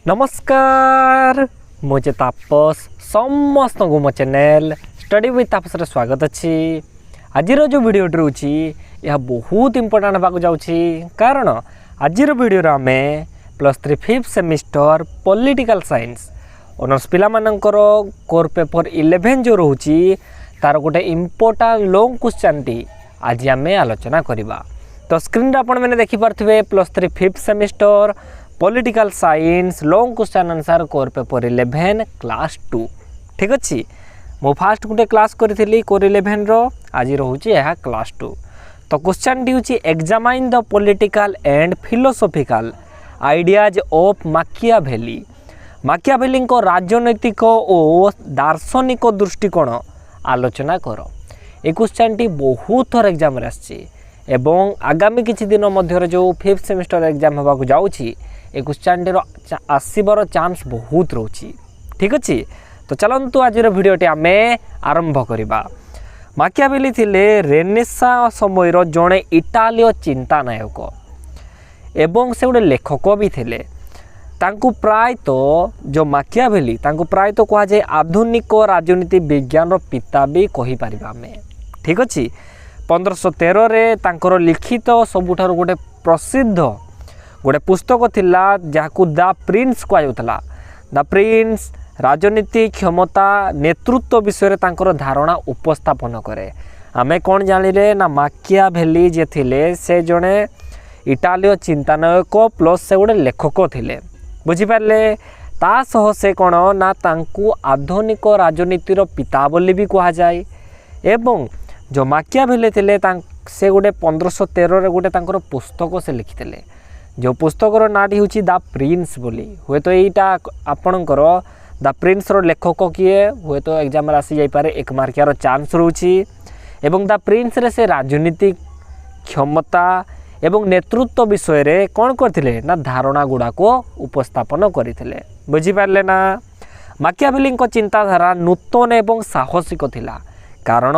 नमस्कार मुझे तापस समस्त को मो चैनल स्टडी विथ तापस रे स्वागत अच्छी। आज जो वीडियो रोची यह बहुत इंपोर्टेंट होगा जाऊँगी कारण आज वीडियो आम +3 5th semester political science honours पिला मानकर कोर पेपर 11 जो रोची तार गोटे इंपोर्टेंट लॉन्ग क्वेश्चन टी आज आम आलोचना करवा। तो स्क्रीन आपण मैंने देखिपे +3 5th semester political science long question answer core paper 11 class 2 ठीक अच्छे। मु फास्ट गोटे क्लास करी कोर 11 रो आज रोचे यह क्लास 2। तो क्वेश्चन टी हूँ examine the political and philosophical ideas of Machiavelli. Machiavelli को राजनैतिक और दार्शनिक दृष्टिकोण आलोचना कर। ये क्वेश्चन टी बहुत थर एग्जाम एवं आगामी किछि दिन मध्य जो 5th सेमिस्टर एग्जाम होगा जाऊँगी ये क्वेश्चन टी आसवर चांस बहुत रोची ठीक अच्छे। तो चलतु आज भिडटी आम आरंभ करवा। माकियाभेली थिले रेनेसा समय जड़े इटालीय चिंतानायक एवं से गोटे लेखक भी थिले। तांकु प्रायतः जो माकियाभेली तांकु प्रायतः कह जाए आधुनिक राजनीति विज्ञान पिता भी कहीपर आम ठीक अच्छे। 1513 रे तांकर लिखित सबुठार गोटे प्रसिद्ध गोटे पुस्तक थिला जहाकू द प्रिंस कहला। द प्रिंस राजनीति क्षमता नेतृत्व विषय तांकर धारणा उपस्थापन करे। आमे कौन जानिले ना माकियाभेली जे थिले से जड़े इटालीय चिंतानायक प्लस से गोटे लेखक थिले बुझिपारे। ता सह से कौन ना तांकू आधुनिक राजनीतिर पिता बोली भी कह जाए। एवं जो माकियाभेली थिले से गोटे 1513 रे गोटे तांकर पुस्तक से लिखिथिले जो पुस्तकर नाटी हूँ द प्रिंस बोली। हुए तो यहीटा आपणकर द प्रिंस रो लेखक किए हुए तो एग्जाम आसी जाइपारे 1 मार्कियार चांस रोची। एवं द प्रिंस रे से राजनीतिक क्षमता एवं नेतृत्व विषय रे कौन करथिले ना धारणा गुड़ा को उपस्थापन करथिले बुझिपारले ना। माकियाभेली चिंताधारा नूतन एवं साहसिक थिला कारण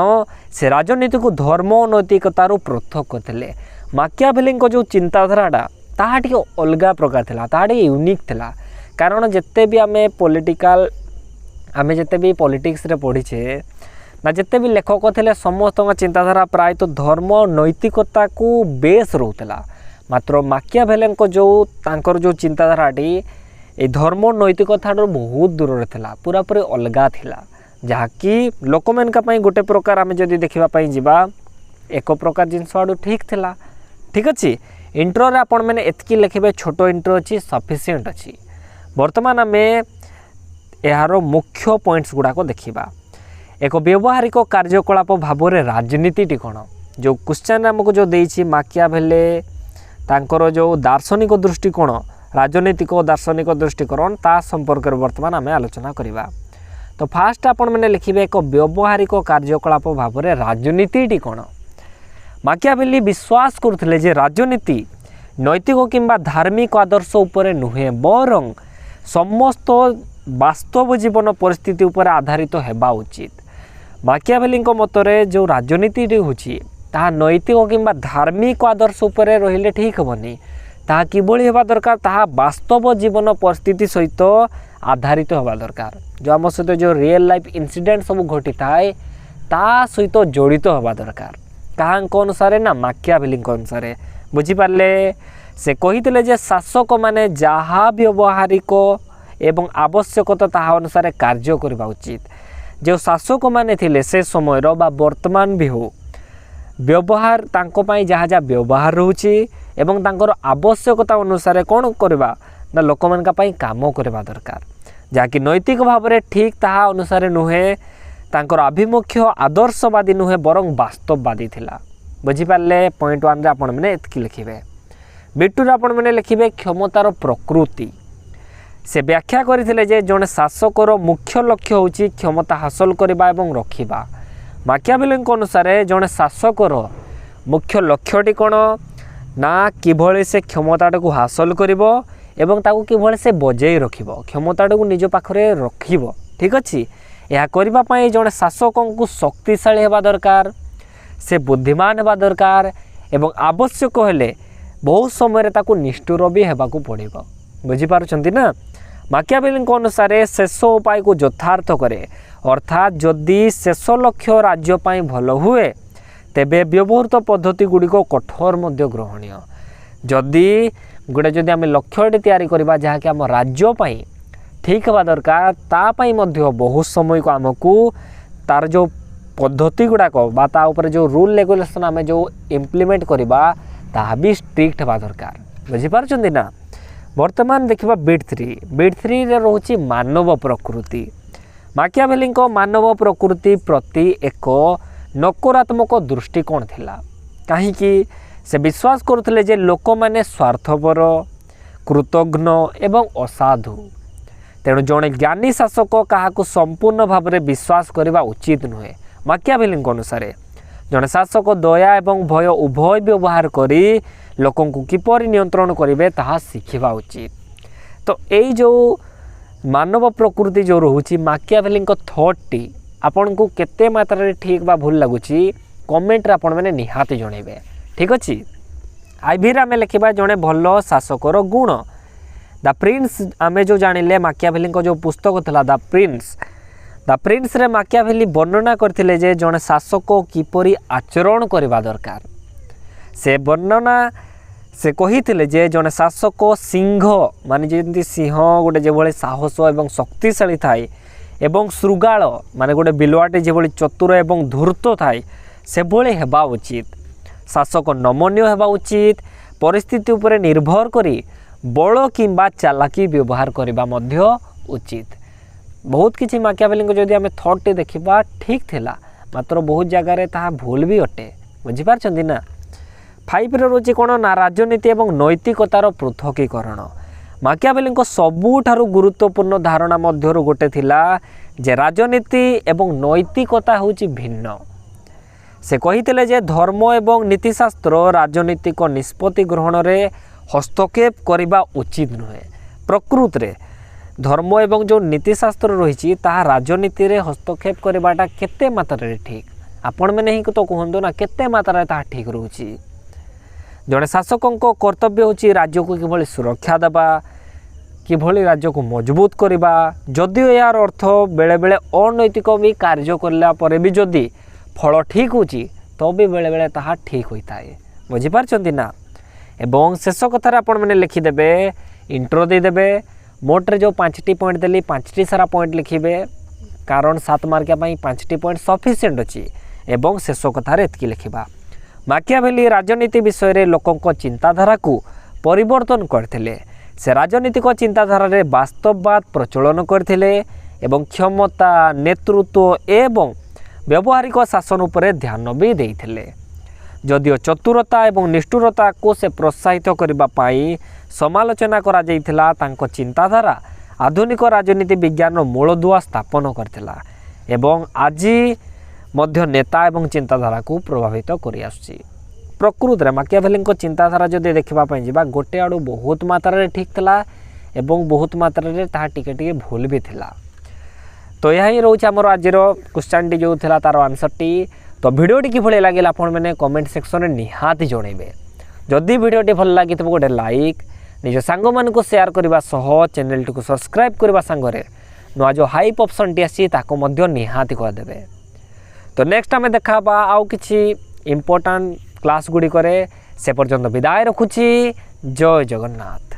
से राजनीति को धर्म और नैतिकतार पृथक करथिले। माकियाभेली जो चिंताधाराटा ताहा टिके अलगा प्रकार थिला ताहा टिके यूनिक थिला कारण जिते भी आमे पॉलिटिकल आमे जिते भी पॉलिटिक्स रे पढ़ीछे ना जिते भी लेखक थिले समस्त चिंताधारा प्राय तो धर्म और नैतिकता को बेस रोला। मात्र माकियाभेली जो तांकर जो चिंताधाराटी ए धर्म और नैतिकता बहुत दूर थिला पूरा पूरी अलगा थिला जहाँकि लोक मानका गोटे प्रकार आमे जदि देखिबा पई जिबा एक प्रकार जिनस आडू ठीक थिला ठीक अच्छे। इंट्रो रे आपण मैंने एतकी लिखे छोट इंट्रो अच्छी सफिसीयंट अच्छी। बर्तमान आम यार मुख्य पॉइंट्स गुड़ाक देखा। एक व्यवहारिक कार्यकलाप भाव में राजनीति टी कौन जो क्वेश्चन आमको जो देछि माकियाभेली तांकर जो दार्शनिक दृष्टिकोण राजनीतिक दार्शनिक दृष्टिकोण ता संपर्क में बर्तमान आम आलोचना करवा। तो फास्ट आपण मैंने लिखे एक व्यवहारिक कार्यकलाप भाव में राजनीति टी कौन। माकियाभेली विश्वास करथिले जे राजनीति नैतिक किंबा धार्मिक आदर्श उपरे नुहे बरं समस्त वास्तव जीवन परिस्थिति उपर आधारित हेबा उचित। माकियाभेली मतरे जो राजनीति होची ताहा नैतिक किंबा धार्मिक आदर्श उपरे रहिले ठीक हेबनी ताहा किभली हेबा दरकार ताहा वास्तव जीवन परिस्थिति सहित आधारित हेबा दरकार। जो आम सहित जो रियल लाइफ इंसिडेंट सब घटी थाए ता सहित जड़ित हेबा दरकार। कहांक अनुसार ना माकियाभेली अनुसार बुझिपारे से कही जे शासक माने जहाँ व्यवहारिक एवं आवश्यकता ताहा अनुसार कार्य करबा उचित। जो शासक माने थिले से समय बा वर्तमान भी हो व्यवहार तांको पाई जहाँ जहाँ व्यवहार रोची एवं तांकर आवश्यकता अनुसार कौन करबा ना लोक मानका पाई काम करबा दरकार जहाँकि नैतिक भाव में ठीक ताहा अनुसार नुहे तांकर आभिमुख्य आदर्शवादी नुहे बरं वास्तववादी थिला बुझिपारे। पॉइंट 1 रे आपण मैंने एतकी लिखिबे। बिटू रे आपण मैंने लिखिबे क्षमतार प्रकृति। से व्याख्या करथिले जे जने शासकर मुख्य लक्ष्य होची क्षमता हासिल करबा एवं रखिबा। माकियाभेली अनुसार जने शासकर मुख्य लक्ष्यटी कोन ना किभली से क्षमताटा को हासिल करिवो एवं ताकू किभली से बजाई रखिबो क्षमताटा को निज पाखरे रखिबो ठीक अछि। यह करबा पई जने शासकों को शक्तिशाली हेबा दरकार से बुद्धिमान हेबा दरकार एवं आवश्यक हेले बहुत समय ताकू निष्ठुर भी हेबाकू पड़िबो बुझी पारुछंती ना। ମାକିଆଭେଲିଙ୍କ ଅନୁସାରେ ଶେଷ ଉପାୟକୁ ଯଥାର୍ଥ କରେ, ଅର୍ଥାତ୍ ଯଦି ଶେଷ ଲକ୍ଷ୍ୟ ରାଜ୍ୟ ପାଇଁ ଭଲ ହୁଏ ତେବେ ବ୍ୟବହୃତ ପଦ୍ଧତି ଗୁଡ଼ିକ କଠୋର ମଧ୍ୟ ଗ୍ରହଣୀୟ। ଯଦି ଆମେ ଲକ୍ଷ୍ୟଟି ତିଆରି କରିବା ଯାହାକି ଆମ ରାଜ୍ୟ ପାଇଁ ଠିକ୍ ହେବା ଦରକାର, ତା ପାଇଁ ମଧ୍ୟ ବହୁତ ସମୟକୁ ଆମକୁ ତାର ଯେଉଁ ପଦ୍ଧତି ଗୁଡ଼ାକ ବା ତା ଉପରେ ଯେଉଁ ରୁଲ୍ ରେଗୁଲେସନ୍ ଆମେ ଯେଉଁ ଇମ୍ପ୍ଲିମେଣ୍ଟ କରିବା ତାହା ବି ଷ୍ଟ୍ରିକ୍ଟ ହେବା ଦରକାର। ବୁଝିପାରୁଛନ୍ତି ନା। ବର୍ତ୍ତମାନ ଦେଖିବା ବିଟ୍ ଥ୍ରୀରେ ରହୁଛି ମାନବ ପ୍ରକୃତି। ମାକିଆଭେଲିଙ୍କ ମାନବ ପ୍ରକୃତି ପ୍ରତି ଏକ ନକାରାତ୍ମକ ଦୃଷ୍ଟିକୋଣ ଥିଲା। କାହିଁକି? ସେ ବିଶ୍ୱାସ କରୁଥିଲେ ଯେ ଲୋକମାନେ ସ୍ୱାର୍ଥପର, କୃତଘ୍ନ ଏବଂ ଅସାଧୁ। ତେଣୁ ଜଣେ ଜ୍ଞାନୀ ଶାସକ କାହାକୁ ସମ୍ପୂର୍ଣ୍ଣ ଭାବରେ ବିଶ୍ୱାସ କରିବା ଉଚିତ ନୁହେଁ। ମାକିଆଭେଲିଙ୍କ ଅନୁସାରେ ଜଣେ ଶାସକ ଦୟା ଏବଂ ଭୟ ଉଭୟ ବ୍ୟବହାର କରି ଲୋକଙ୍କୁ କିପରି ନିୟନ୍ତ୍ରଣ କରିବେ ତାହା ଶିଖିବା ଉଚିତ। ତ ଏଇ ଯେଉଁ ମାନବ ପ୍ରକୃତି ଯେଉଁ ରହୁଛି ମାକିଆଭେଲିଙ୍କ ଥଟ୍ଟି ଆପଣଙ୍କୁ କେତେ ମାତ୍ରାରେ ଠିକ୍ ବା ଭୁଲ ଲାଗୁଛି କମେଣ୍ଟରେ ଆପଣମାନେ ନିହାତି ଜଣାଇବେ। ଠିକ୍ ଅଛି। ଆଇଭିରେ ଆମେ ଲେଖିବା ଜଣେ ଭଲ ଶାସକର ଗୁଣ। ଦ ପ୍ରିନ୍ସ ଆମେ ଯେଉଁ ଜାଣିଲେ ମାକିଆଭେଲିଙ୍କ ଯେଉଁ ପୁସ୍ତକ ଥିଲା ଦ ପ୍ରିନ୍ସରେ ମାକିଆଭେଲି ବର୍ଣ୍ଣନା କରିଥିଲେ ଯେ ଜଣେ ଶାସକ କିପରି ଆଚରଣ କରିବା ଦରକାର। ସେ କହିଥିଲେ ଯେ ଜଣେ ଶାସକ ସିଂହ ମାନେ ଯେମିତି ସିଂହ ଗୋଟେ ଯେଭଳି ସାହସ ଏବଂ ଶକ୍ତିଶାଳୀ ଥାଏ ଏବଂ ଶୃଗାଳ ମାନେ ଗୋଟେ ବିଲୁଆଟି ଯେଭଳି ଚତୁର ଏବଂ ଧୂର୍ତ୍ତ ଥାଏ ସେଭଳି ହେବା ଉଚିତ। ଶାସକ ନମନୀୟ ହେବା ଉଚିତ। ପରିସ୍ଥିତି ଉପରେ ନିର୍ଭର କରି ବଳ କିମ୍ବା ଚାଲାକି ବ୍ୟବହାର କରିବା ମଧ୍ୟ ଉଚିତ। ବହୁତ କିଛି ମାକିଆଭେଲିଙ୍କ ଯଦି ଆମେ ଥଟ୍ଟି ଦେଖିବା ଠିକ୍ ଥିଲା, ମାତ୍ର ବହୁତ ଜାଗାରେ ତାହା ଭୁଲ ବି ଅଟେ। ବୁଝିପାରୁଛନ୍ତି ନା। 5ରେ ରହୁଛି କ'ଣ ନା ରାଜନୀତି ଏବଂ ନୈତିକତାର ପୃଥକୀକରଣ। ମାକିଆଭେଲିଙ୍କ ସବୁଠାରୁ ଗୁରୁତ୍ୱପୂର୍ଣ୍ଣ ଧାରଣା ମଧ୍ୟରୁ ଗୋଟେ ଥିଲା ଯେ ରାଜନୀତି ଏବଂ ନୈତିକତା ହେଉଛି ଭିନ୍ନ। ସେ କହିଥିଲେ ଯେ ଧର୍ମ ଏବଂ ନୀତିଶାସ୍ତ୍ର ରାଜନୈତିକ ନିଷ୍ପତ୍ତି ଗ୍ରହଣରେ ହସ୍ତକ୍ଷେପ କରିବା ଉଚିତ ନୁହେଁ। ପ୍ରକୃତରେ ଧର୍ମ ଏବଂ ଯେଉଁ ନୀତିଶାସ୍ତ୍ର ରହିଛି ତାହା ରାଜନୀତିରେ ହସ୍ତକ୍ଷେପ କରିବାଟା କେତେ ମାତ୍ରାରେ ଠିକ୍? ଆପଣମାନେ ହିଁ ତ କୁହନ୍ତୁ ନା କେତେ ମାତ୍ରାରେ ତାହା ଠିକ୍ ରହୁଛି। ଜଣେ ଶାସକଙ୍କ କର୍ତ୍ତବ୍ୟ ହେଉଛି ରାଜ୍ୟକୁ କିଭଳି ସୁରକ୍ଷା ଦେବା, କିଭଳି ରାଜ୍ୟକୁ ମଜବୁତ କରିବା। ଯଦିଓ ଏହାର ଅର୍ଥ ବେଳେବେଳେ ଅନୈତିକ ବି କାର୍ଯ୍ୟ କଲା ପରେ ବି ଯଦି ଫଳ ଠିକ୍ ହେଉଛି ତ ବି ବେଳେବେଳେ ତାହା ଠିକ୍ ହୋଇଥାଏ। ବୁଝିପାରୁଛନ୍ତି ନା। ଏବଂ ଶେଷ କଥାରେ ଆପଣମାନେ ଲେଖିଦେବେ, ଇଣ୍ଟ୍ରୋ ଦେଇଦେବେ। ମୋଟରେ ଯେଉଁ 5ଟି ପଏଣ୍ଟ ଦେଲି 5ଟି ସାରା ପଏଣ୍ଟ ଲେଖିବେ, କାରଣ 7 ମାର୍କିଆ ପାଇଁ 5ଟି ପଏଣ୍ଟ ସଫିସିଏଣ୍ଟ ଅଛି। ଏବଂ ଶେଷ କଥାରେ ଏତିକି ଲେଖିବା। ମାକିଆଭେଲି ରାଜନୀତି ବିଷୟରେ ଲୋକଙ୍କ ଚିନ୍ତାଧାରାକୁ ପରିବର୍ତ୍ତନ କରିଥିଲେ। ସେ ରାଜନୈତିକ ଚିନ୍ତାଧାରାରେ ବାସ୍ତବବାଦ ପ୍ରଚଳନ କରିଥିଲେ ଏବଂ କ୍ଷମତା, ନେତୃତ୍ୱ ଏବଂ ବ୍ୟବହାରିକ ଶାସନ ଉପରେ ଧ୍ୟାନ ବି ଦେଇଥିଲେ। ଯଦିଓ ଚତୁରତା ଏବଂ ନିଷ୍ଠୁରତାକୁ ସେ ପ୍ରୋତ୍ସାହିତ କରିବା ପାଇଁ ସମାଲୋଚନା କରାଯାଇଥିଲା, ତାଙ୍କ ଚିନ୍ତାଧାରା ଆଧୁନିକ ରାଜନୀତି ବିଜ୍ଞାନର ମୂଳଦୁଆ ସ୍ଥାପନ କରିଥିଲା ଏବଂ ଆଜି ମଧ୍ୟ ନେତା ଏବଂ ଚିନ୍ତାଧାରାକୁ ପ୍ରଭାବିତ କରିଆସୁଛି। ପ୍ରକୃତରେ ମାକିଆଭେଲିଙ୍କ ଚିନ୍ତାଧାରା ଯଦି ଦେଖିବା ପାଇଁ ଯିବା ଗୋଟେ ଆଡ଼ୁ ବହୁତ ମାତ୍ରାରେ ଠିକ୍ ଥିଲା ଏବଂ ବହୁତ ମାତ୍ରାରେ ତାହା ଟିକେ ଟିକେ ଭୁଲ ବି ଥିଲା। ତ ଏହା ହିଁ ରହୁଛି ଆମର ଆଜିର କ୍ୱେଶ୍ଚନଟି ଯେଉଁ ଥିଲା ତାର ଆନ୍ସରଟି। ତ ଭିଡ଼ିଓଟି କିଭଳି ଲାଗିଲା ଆପଣମାନେ କମେଣ୍ଟ ସେକ୍ସନରେ ନିହାତି ଜଣାଇବେ। ଯଦି ଭିଡ଼ିଓଟି ଭଲ ଲାଗିଥିବ ଗୋଟେ ଲାଇକ୍, ନିଜ ସାଙ୍ଗମାନଙ୍କୁ ସେୟାର କରିବା ସହ ଚ୍ୟାନେଲଟିକୁ ସବସ୍କ୍ରାଇବ୍ କରିବା ସାଙ୍ଗରେ ନୂଆ ଯେଉଁ ହାଇପ୍ ଅପସନ୍ଟି ଆସିଛି ତାକୁ ମଧ୍ୟ ନିହାତି କରିଦେବେ। ତ ନେକ୍ସଟ ଆମେ ଦେଖା ହେବା ଆଉ କିଛି ଇମ୍ପୋର୍ଟାଣ୍ଟ କ୍ଲାସ୍ ଗୁଡ଼ିକରେ। ସେ ପର୍ଯ୍ୟନ୍ତ ବିଦାୟ ରଖୁଛି। ଜୟ ଜଗନ୍ନାଥ।